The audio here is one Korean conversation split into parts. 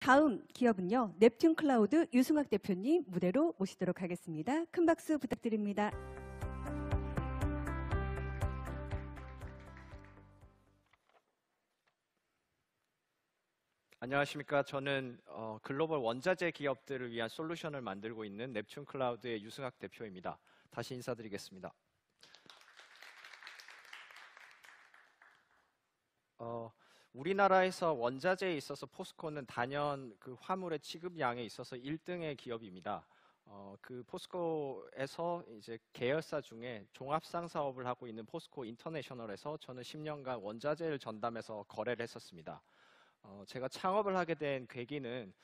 다음 기업은요, 넵튠 클라우드 유승학 대표님 무대로 모시도록 하겠습니다. 큰 박수 부탁드립니다. 안녕하십니까. 저는 글로벌 원자재 기업들을 위한 솔루션을 만들고 있는 넵튠 클라우드의 유승학 대표입니다. 다시 인사드리겠습니다. 우리나라에서 원자재에 있어서 포스코는 단연 그 화물의 취급량에 있어서 1등의 기업입니다. 그 포스코에서 이제 계열사 중에 종합상 사업을 하고 있는 포스코 인터내셔널에서 저는 10년간 원자재를 전담해서 거래를 했었습니다. 제가 창업을 하게 된 계기는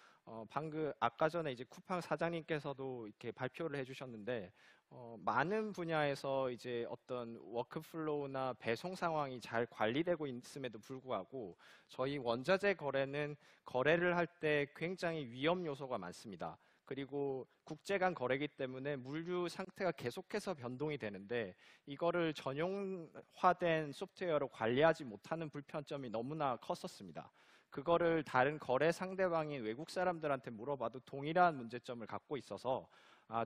방금 아까 전에 이제 쿠팡 사장님께서도 이렇게 발표를 해주셨는데 많은 분야에서 이제 어떤 워크플로우나 배송 상황이 잘 관리되고 있음에도 불구하고 저희 원자재 거래는 거래를 할 때 굉장히 위험 요소가 많습니다. 그리고 국제 간 거래이기 때문에 물류 상태가 계속해서 변동이 되는데 이거를 전용화된 소프트웨어로 관리하지 못하는 불편점이 너무나 컸었습니다. 그거를 다른 거래 상대방인 외국 사람들한테 물어봐도 동일한 문제점을 갖고 있어서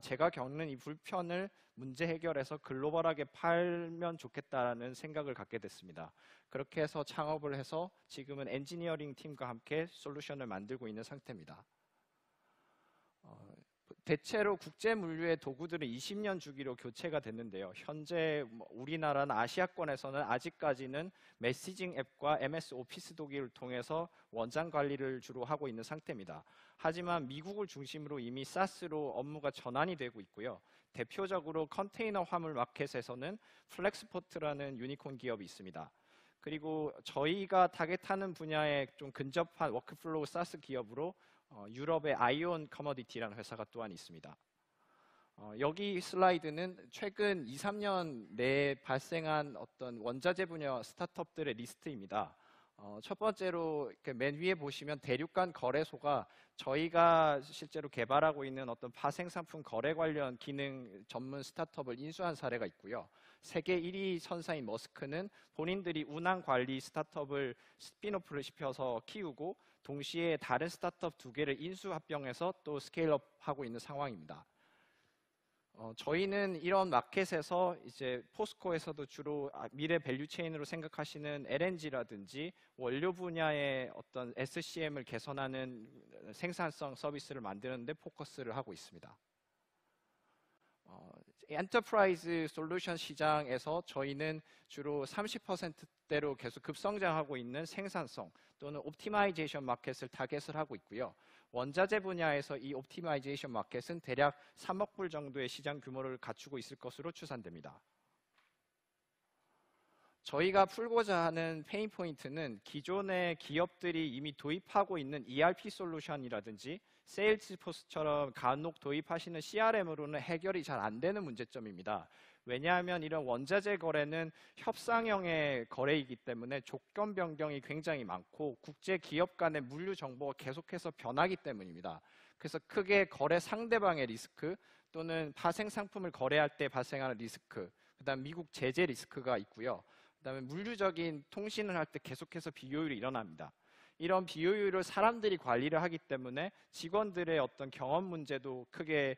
제가 겪는 이 불편을 문제 해결해서 글로벌하게 팔면 좋겠다는 생각을 갖게 됐습니다. 그렇게 해서 창업을 해서 지금은 엔지니어링 팀과 함께 솔루션을 만들고 있는 상태입니다. 대체로 국제 물류의 도구들은 20년 주기로 교체가 됐는데요. 현재 우리나라는 아시아권에서는 아직까지는 메시징 앱과 MS 오피스 도구를 통해서 원장 관리를 주로 하고 있는 상태입니다. 하지만 미국을 중심으로 이미 SaaS로 업무가 전환이 되고 있고요. 대표적으로 컨테이너 화물 마켓에서는 플렉스포트라는 유니콘 기업이 있습니다. 그리고 저희가 타겟하는 분야에 좀 근접한 워크플로우 SaaS 기업으로 유럽의 아이온 커머디티라는 회사가 또한 있습니다. 여기 슬라이드는 최근 2, 3년 내에 발생한 어떤 원자재 분야 스타트업들의 리스트입니다. 첫 번째로 맨 위에 보시면 대륙간 거래소가 저희가 실제로 개발하고 있는 어떤 파생 상품 거래 관련 기능 전문 스타트업을 인수한 사례가 있고요. 세계 1위 선사인 머스크는 본인들이 운항 관리 스타트업을 스핀오프를 시켜서 키우고 동시에 다른 스타트업 2개를 인수 합병해서 또 스케일업 하고 있는 상황입니다. 저희는 이런 마켓에서 이제 포스코에서도 주로 미래 밸류 체인으로 생각하시는 LNG라든지 원료 분야의 어떤 SCM을 개선하는 생산성 서비스를 만드는 데 포커스를 하고 있습니다. 엔터프라이즈 솔루션 시장에서 저희는 주로 30%대로 계속 급성장하고 있는 생산성 또는 옵티마이제이션 마켓을 타겟을 하고 있고요. 원자재 분야에서 이 옵티마이제이션 마켓은 대략 3억 불 정도의 시장 규모를 갖추고 있을 것으로 추산됩니다. 저희가 풀고자 하는 페인 포인트는 기존의 기업들이 이미 도입하고 있는 ERP 솔루션이라든지 세일즈포스처럼 간혹 도입하시는 CRM으로는 해결이 잘 안 되는 문제점입니다. 왜냐하면 이런 원자재 거래는 협상형의 거래이기 때문에 조건 변경이 굉장히 많고 국제 기업 간의 물류 정보가 계속해서 변하기 때문입니다. 그래서 크게 거래 상대방의 리스크 또는 파생 상품을 거래할 때 발생하는 리스크, 그다음 미국 제재 리스크가 있고요. 그다음에 물류적인 통신을 할 때 계속해서 비효율이 일어납니다. 이런 비효율을 사람들이 관리를 하기 때문에 직원들의 어떤 경험 문제도 크게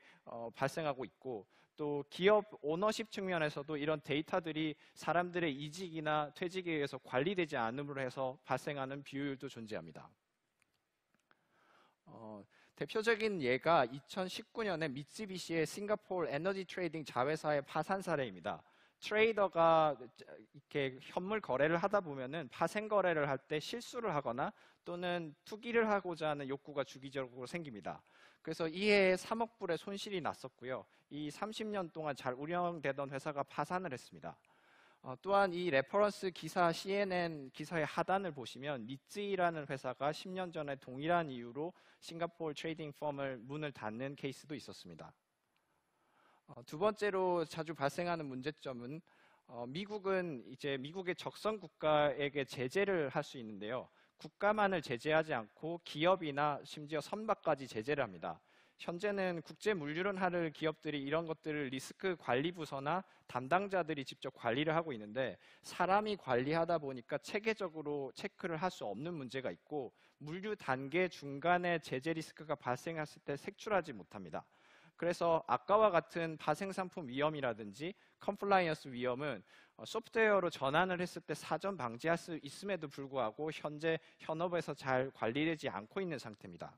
발생하고 있고 또 기업 오너십 측면에서도 이런 데이터들이 사람들의 이직이나 퇴직에 의해서 관리되지 않음으로 해서 발생하는 비효율도 존재합니다. 대표적인 예가 2019년에 미쓰비시의 싱가포르 에너지 트레이딩 자회사의 파산 사례입니다. 트레이더가 이렇게 현물 거래를 하다 보면은 파생 거래를 할 때 실수를 하거나 또는 투기를 하고자 하는 욕구가 주기적으로 생깁니다. 그래서 이해에 3억 불의 손실이 났었고요. 이 30년 동안 잘 운영되던 회사가 파산을 했습니다. 또한 이 레퍼런스 기사 CNN 기사의 하단을 보시면 미쯔이라는 회사가 10년 전에 동일한 이유로 싱가포르 트레이딩 펌을 문을 닫는 케이스도 있었습니다. 두 번째로 자주 발생하는 문제점은 미국은 이제 미국의 적성 국가에게 제재를 할 수 있는데요. 국가만을 제재하지 않고 기업이나 심지어 선박까지 제재를 합니다. 현재는 국제 물류를 하는 기업들이 이런 것들을 리스크 관리 부서나 담당자들이 직접 관리를 하고 있는데 사람이 관리하다 보니까 체계적으로 체크를 할 수 없는 문제가 있고 물류 단계 중간에 제재 리스크가 발생했을 때 색출하지 못합니다. 그래서 아까와 같은 파생상품 위험이라든지 컴플라이언스 위험은 소프트웨어로 전환을 했을 때 사전 방지할 수 있음에도 불구하고 현재 현업에서 잘 관리되지 않고 있는 상태입니다.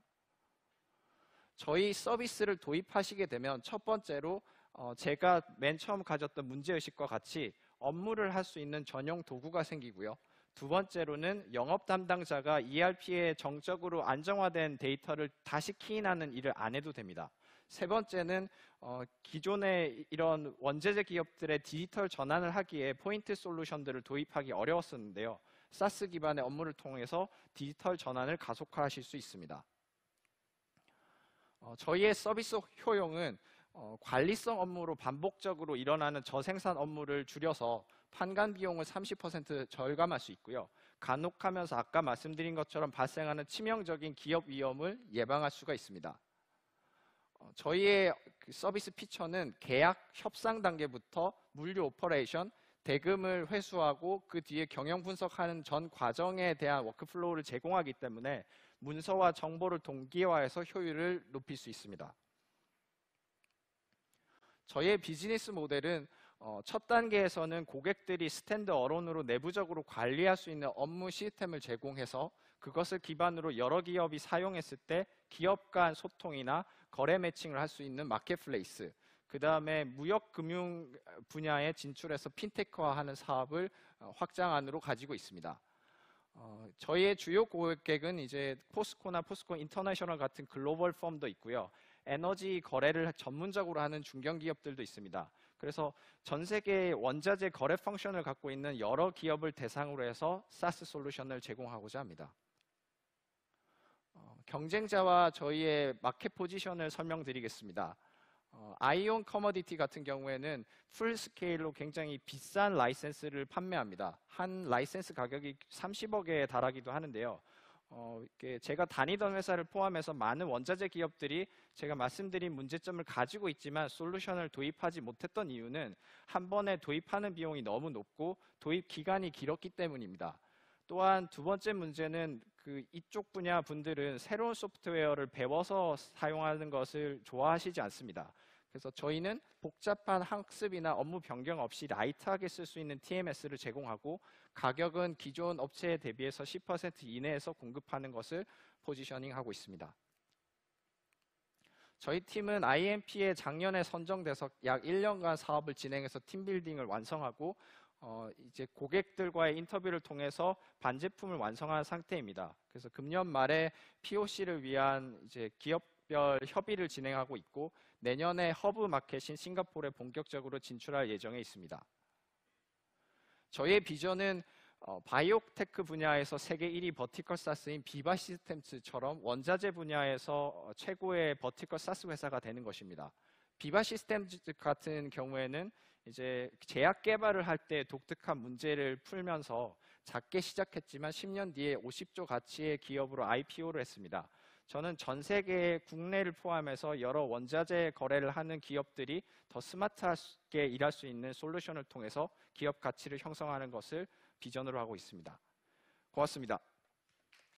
저희 서비스를 도입하시게 되면 첫 번째로 제가 맨 처음 가졌던 문제의식과 같이 업무를 할 수 있는 전용 도구가 생기고요. 두 번째로는 영업 담당자가 ERP에 정적으로 안정화된 데이터를 다시 키인하는 일을 안 해도 됩니다. 세 번째는 기존의 이런 원자재 기업들의 디지털 전환을 하기에 포인트 솔루션들을 도입하기 어려웠었는데요. 사스 기반의 업무를 통해서 디지털 전환을 가속화하실 수 있습니다. 저희의 서비스 효용은 관리성 업무로 반복적으로 일어나는 저생산 업무를 줄여서 판관 비용을 30% 절감할 수 있고요. 간혹하면서 아까 말씀드린 것처럼 발생하는 치명적인 기업 위험을 예방할 수가 있습니다. 저희의 서비스 피처는 계약 협상 단계부터 물류 오퍼레이션, 대금을 회수하고 그 뒤에 경영 분석하는 전 과정에 대한 워크플로우를 제공하기 때문에 문서와 정보를 동기화해서 효율을 높일 수 있습니다. 저희의 비즈니스 모델은 첫 단계에서는 고객들이 스탠드 어론으로 내부적으로 관리할 수 있는 업무 시스템을 제공해서 그것을 기반으로 여러 기업이 사용했을 때 기업 간 소통이나 거래 매칭을 할 수 있는 마켓플레이스, 그 다음에 무역금융 분야에 진출해서 핀테크화하는 사업을 확장안으로 가지고 있습니다. 저희의 주요 고객은 이제 포스코나 포스코 인터내셔널 같은 글로벌 펌도 있고요. 에너지 거래를 전문적으로 하는 중견기업들도 있습니다. 그래서 전 세계의 원자재 거래 펑션을 갖고 있는 여러 기업을 대상으로 해서 사스 솔루션을 제공하고자 합니다. 경쟁자와 저희의 마켓 포지션을 설명드리겠습니다. 아이온 커머디티 같은 경우에는 풀 스케일로 굉장히 비싼 라이센스를 판매합니다. 한 라이센스 가격이 30억에 달하기도 하는데요. 제가 다니던 회사를 포함해서 많은 원자재 기업들이 제가 말씀드린 문제점을 가지고 있지만 솔루션을 도입하지 못했던 이유는 한 번에 도입하는 비용이 너무 높고 도입 기간이 길었기 때문입니다. 또한 두 번째 문제는 이쪽 분야 분들은 새로운 소프트웨어를 배워서 사용하는 것을 좋아하시지 않습니다. 그래서 저희는 복잡한 학습이나 업무 변경 없이 라이트하게 쓸 수 있는 TMS를 제공하고 가격은 기존 업체에 대비해서 10% 이내에서 공급하는 것을 포지셔닝하고 있습니다. 저희 팀은 IMP에 작년에 선정돼서 약 1년간 사업을 진행해서 팀빌딩을 완성하고 이제 고객들과의 인터뷰를 통해서 반제품을 완성한 상태입니다. 그래서 금년 말에 POC를 위한 이제 기업별 협의를 진행하고 있고 내년에 허브 마켓인 싱가포르에 본격적으로 진출할 예정에 있습니다. 저희의 비전은 바이오테크 분야에서 세계 1위 버티컬 사스인 비바 시스템즈처럼 원자재 분야에서 최고의 버티컬 사스 회사가 되는 것입니다. 비바 시스템즈 같은 경우에는 이제 제약 개발을 할 때 독특한 문제를 풀면서 작게 시작했지만 10년 뒤에 50조 가치의 기업으로 IPO를 했습니다. 저는 전 세계 국내를 포함해서 여러 원자재 거래를 하는 기업들이 더 스마트하게 일할 수 있는 솔루션을 통해서 기업 가치를 형성하는 것을 비전으로 하고 있습니다. 고맙습니다.